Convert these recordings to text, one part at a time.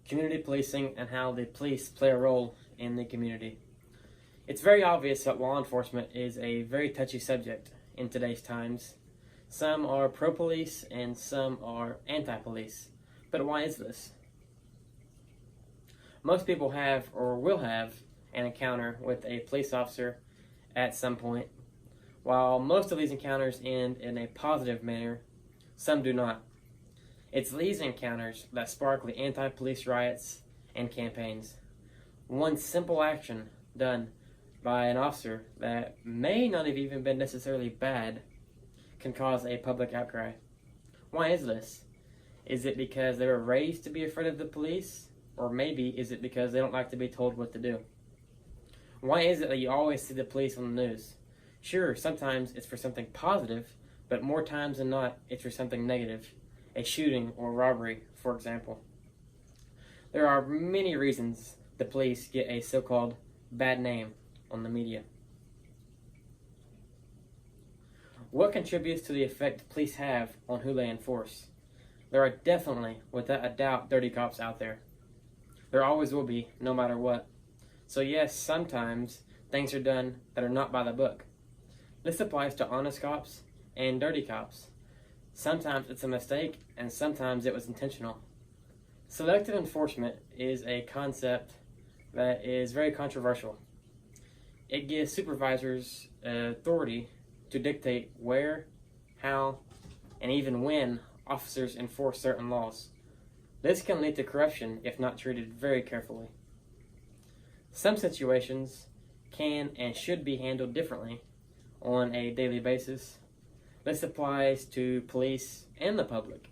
community policing and how the police play a role in the community. It's very obvious that law enforcement is a very touchy subject in today's times. Some are pro-police and some are anti-police. But why is this? Most people have or will have an encounter with a police officer at some point. While most of these encounters end in a positive manner, some do not. It's these encounters that spark the anti-police riots and campaigns. One simple action done by an officer that may not have even been necessarily bad can cause a public outcry. Why is this? Is it because they were raised to be afraid of the police? Or maybe is it because they don't like to be told what to do? Why is it that you always see the police on the news? Sure, sometimes it's for something positive, but more times than not, it's for something negative. A shooting or robbery, for example. There are many reasons the police get a so-called bad name on the media. What contributes to the effect police have on who they enforce? There are definitely, without a doubt, dirty cops out there. There always will be, no matter what. So yes, sometimes things are done that are not by the book. This applies to honest cops and dirty cops. Sometimes it's a mistake, and sometimes it was intentional. Selective enforcement is a concept that is very controversial. It gives supervisors authority to dictate where, how, and even when officers enforce certain laws. This can lead to corruption if not treated very carefully. Some situations can and should be handled differently on a daily basis. This applies to police and the public.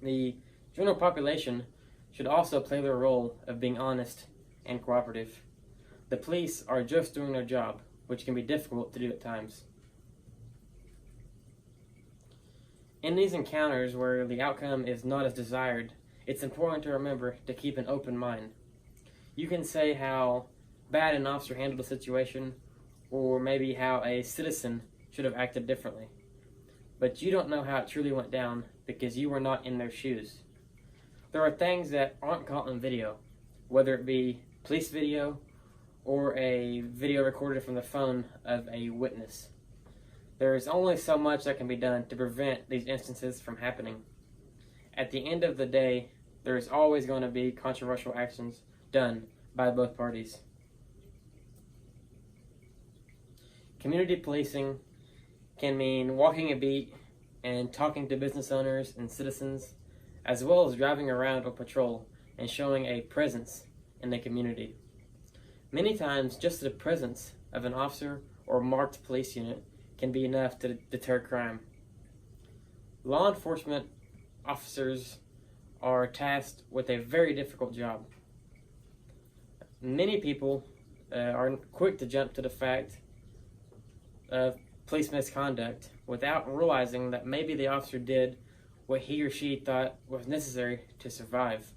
The general population should also play their role of being honest and cooperative. The police are just doing their job, which can be difficult to do at times. In these encounters where the outcome is not as desired, it's important to remember to keep an open mind. You can say how bad an officer handled the situation, or maybe how a citizen should have acted differently. But you don't know how it truly went down because you were not in their shoes. There are things that aren't caught on video, whether it be police video or a video recorded from the phone of a witness. There is only so much that can be done to prevent these instances from happening. At the end of the day, there is always going to be controversial actions done by both parties. Community policing can mean walking a beat and talking to business owners and citizens, as well as driving around on patrol and showing a presence in the community. Many times, just the presence of an officer or marked police unit can be enough to deter crime. Law enforcement officers are tasked with a very difficult job. Many people are quick to jump to the fact of police misconduct without realizing that maybe the officer did what he or she thought was necessary to survive.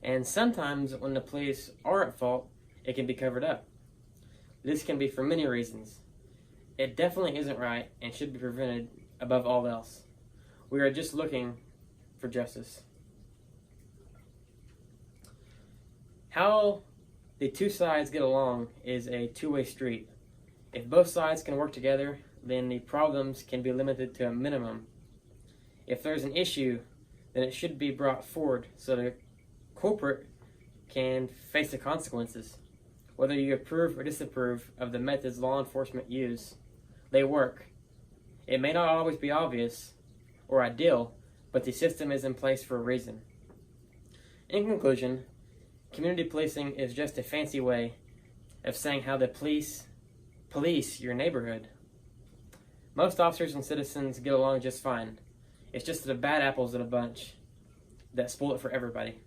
And sometimes when the police are at fault, it can be covered up. This can be for many reasons. It definitely isn't right and should be prevented above all else. We are just looking for justice. How the two sides get along is a two-way street. If both sides can work together, then the problems can be limited to a minimum. If there's an issue, then it should be brought forward so the culprit can face the consequences. Whether you approve or disapprove of the methods law enforcement use, they work. It may not always be obvious or ideal, but the system is in place for a reason. In conclusion, community policing is just a fancy way of saying how the police your neighborhood. Most officers and citizens get along just fine. It's just the bad apples in a bunch that spoil it for everybody.